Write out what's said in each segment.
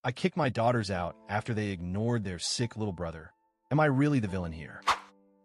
I kick my daughters out after they ignored their sick little brother. Am I really the villain here?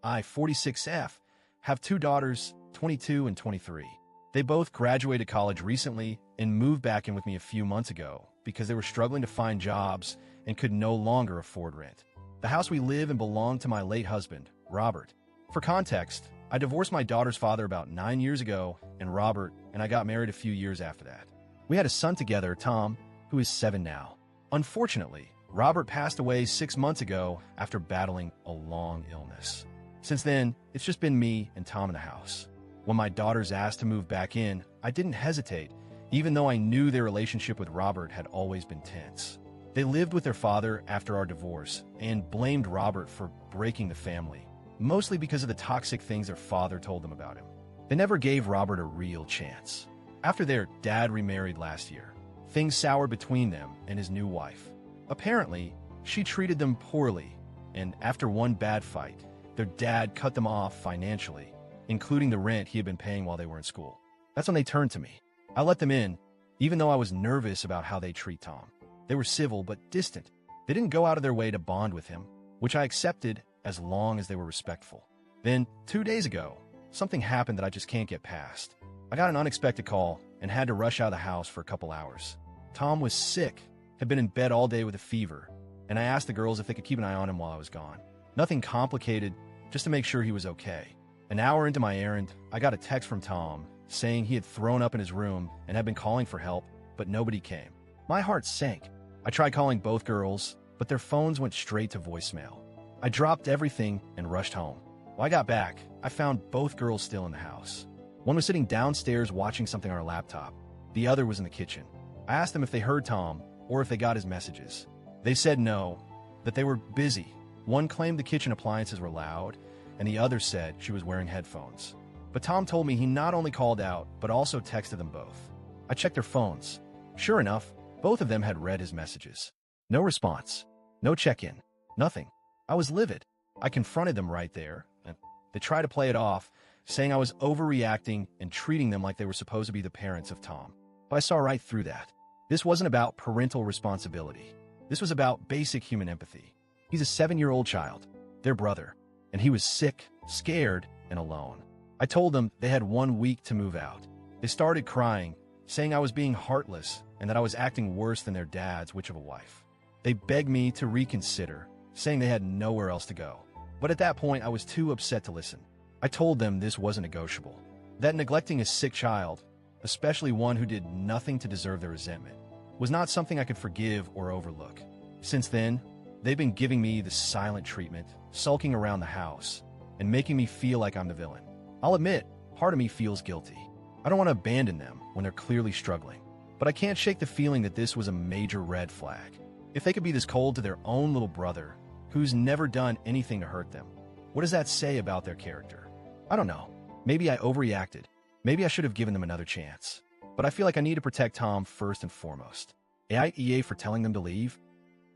I, 46F, have two daughters, 22 and 23. They both graduated college recently and moved back in with me a few months ago because they were struggling to find jobs and could no longer afford rent. The house we live in belonged to my late husband, Robert. For context, I divorced my daughter's father about 9 years ago, and Robert and I got married a few years after that. We had a son together, Tom, who is 7 now. Unfortunately, Robert passed away 6 months ago after battling a long illness. Since then, it's just been me and Tom in the house. When my daughters asked to move back in, I didn't hesitate, even though I knew their relationship with Robert had always been tense. They lived with their father after our divorce and blamed Robert for breaking the family, mostly because of the toxic things their father told them about him. They never gave Robert a real chance. After their dad remarried last year, things soured between them and his new wife. Apparently, she treated them poorly, and after one bad fight, their dad cut them off financially, including the rent he had been paying while they were in school. That's when they turned to me. I let them in, even though I was nervous about how they treat Tom. They were civil but distant. They didn't go out of their way to bond with him, which I accepted as long as they were respectful. Then, 2 days ago, something happened that I just can't get past. I got an unexpected call and had to rush out of the house for a couple hours. Tom was sick, had been in bed all day with a fever, and I asked the girls if they could keep an eye on him while I was gone. Nothing complicated, just to make sure he was okay. An hour into my errand, I got a text from Tom saying he had thrown up in his room and had been calling for help, but nobody came. My heart sank. I tried calling both girls, but their phones went straight to voicemail. I dropped everything and rushed home. When I got back, I found both girls still in the house. One was sitting downstairs watching something on her laptop. The other was in the kitchen. I asked them if they heard Tom or if they got his messages. They said no, that they were busy. One claimed the kitchen appliances were loud, and the other said she was wearing headphones. But Tom told me he not only called out, but also texted them both. I checked their phones. Sure enough, both of them had read his messages. No response. No check-in. Nothing. I was livid. I confronted them right there, and they tried to play it off, saying I was overreacting and treating them like they were supposed to be the parents of Tom. But I saw right through that. This wasn't about parental responsibility. This was about basic human empathy. He's a 7-year-old child, their brother, and he was sick, scared, and alone. I told them they had 1 week to move out. They started crying, saying I was being heartless and that I was acting worse than their dad's witch of a wife. They begged me to reconsider, saying they had nowhere else to go. But at that point, I was too upset to listen. I told them this wasn't negotiable, that neglecting a sick child, especially one who did nothing to deserve their resentment, was not something I could forgive or overlook. Since then, they've been giving me the silent treatment, sulking around the house, and making me feel like I'm the villain. I'll admit, part of me feels guilty. I don't want to abandon them when they're clearly struggling, but I can't shake the feeling that this was a major red flag. If they could be this cold to their own little brother, who's never done anything to hurt them, what does that say about their character? I don't know. Maybe I overreacted. Maybe I should have given them another chance. But I feel like I need to protect Tom first and foremost. AIEA for telling them to leave?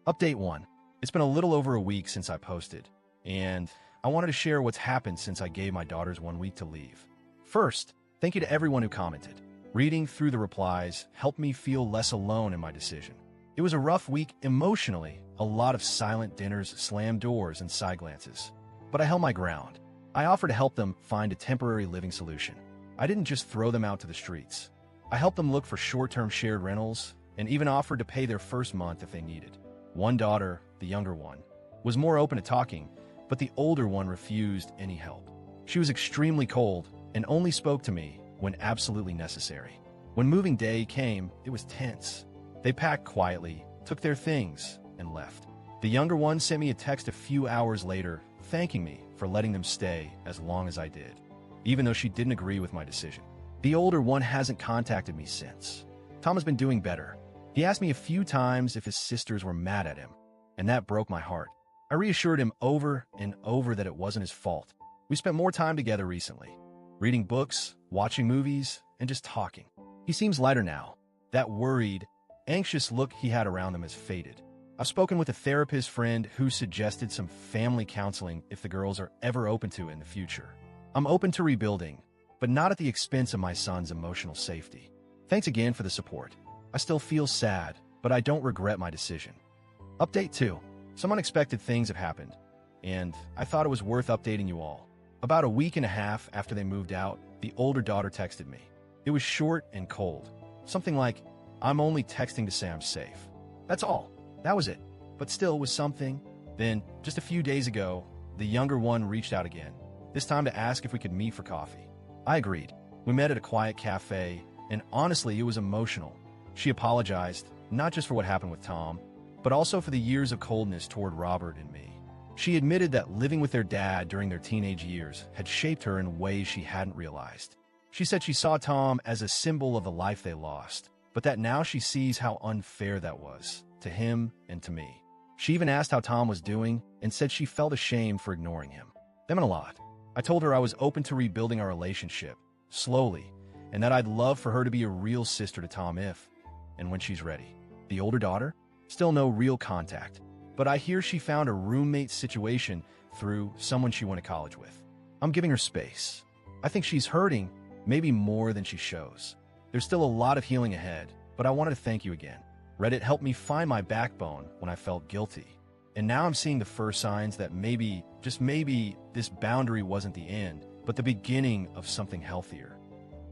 Update 1. It's been a little over a week since I posted, and I wanted to share what's happened since I gave my daughters 1 week to leave. First, thank you to everyone who commented. Reading through the replies helped me feel less alone in my decision. It was a rough week emotionally, a lot of silent dinners, slammed doors, and side glances. But I held my ground. I offered to help them find a temporary living solution. I didn't just throw them out to the streets. I helped them look for short-term shared rentals and even offered to pay their first month if they needed. One daughter, the younger one, was more open to talking, but the older one refused any help. She was extremely cold and only spoke to me when absolutely necessary. When moving day came, it was tense. They packed quietly, took their things, and left. The younger one sent me a text a few hours later, thanking me for letting them stay as long as I did, even though she didn't agree with my decision. The older one hasn't contacted me since. Tom has been doing better. He asked me a few times if his sisters were mad at him, and that broke my heart. I reassured him over and over that it wasn't his fault. We spent more time together recently, reading books, watching movies, and just talking. He seems lighter now. That worried, anxious look he had around him has faded. I've spoken with a therapist friend who suggested some family counseling if the girls are ever open to it in the future. I'm open to rebuilding, but not at the expense of my son's emotional safety. Thanks again for the support. I still feel sad, but but I don't regret my decision. Update 2. Some unexpected things have happened, and I thought it was worth updating you all. About a week and a half after they moved out, the older daughter texted me. It was short and cold. Something like, "I'm only texting to say I'm safe." That's all. That was it. But still, it was something. Then, just a few days ago, the younger one reached out again, this time to ask if we could meet for coffee. I agreed. We met at a quiet cafe, and honestly, it was emotional. She apologized, not just for what happened with Tom, but also for the years of coldness toward Robert and me. She admitted that living with their dad during their teenage years had shaped her in ways she hadn't realized. She said she saw Tom as a symbol of the life they lost, but that now she sees how unfair that was, to him and to me. She even asked how Tom was doing and said she felt ashamed for ignoring him. That meant a lot. I told her I was open to rebuilding our relationship, slowly, and that I'd love for her to be a real sister to Tom if and when she's ready. The older daughter? Still no real contact, but I hear she found a roommate situation through someone she went to college with. I'm giving her space. I think she's hurting, maybe more than she shows. There's still a lot of healing ahead, but I wanted to thank you again. Reddit helped me find my backbone when I felt guilty. And now I'm seeing the first signs that maybe, just maybe, this boundary wasn't the end, but the beginning of something healthier.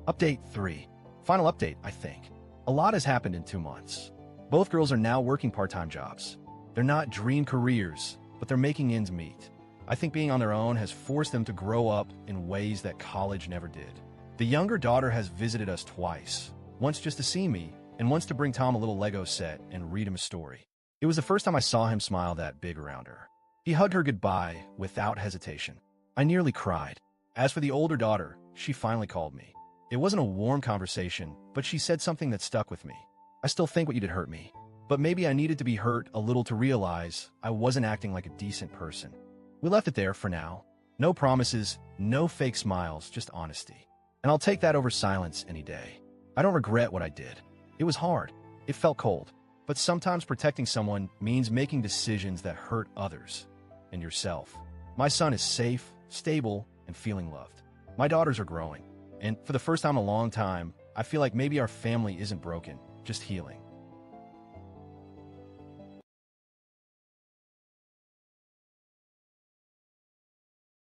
Update 3. Final update, I think. A lot has happened in 2 months. Both girls are now working part-time jobs. They're not dream careers, but they're making ends meet. I think being on their own has forced them to grow up in ways that college never did. The younger daughter has visited us twice, once just to see me, and once to bring Tom a little Lego set and read him a story. It was the first time I saw him smile that big around her. He hugged her goodbye without hesitation. I nearly cried. As for the older daughter, she finally called me. It wasn't a warm conversation, but she said something that stuck with me. "I still think what you did hurt me, but maybe I needed to be hurt a little to realize I wasn't acting like a decent person." We left it there for now. No promises, no fake smiles, just honesty. And I'll take that over silence any day. I don't regret what I did. It was hard. It felt cold. But sometimes protecting someone means making decisions that hurt others and yourself. My son is safe, stable, and feeling loved. My daughters are growing. And for the first time in a long time, I feel like maybe our family isn't broken, just healing.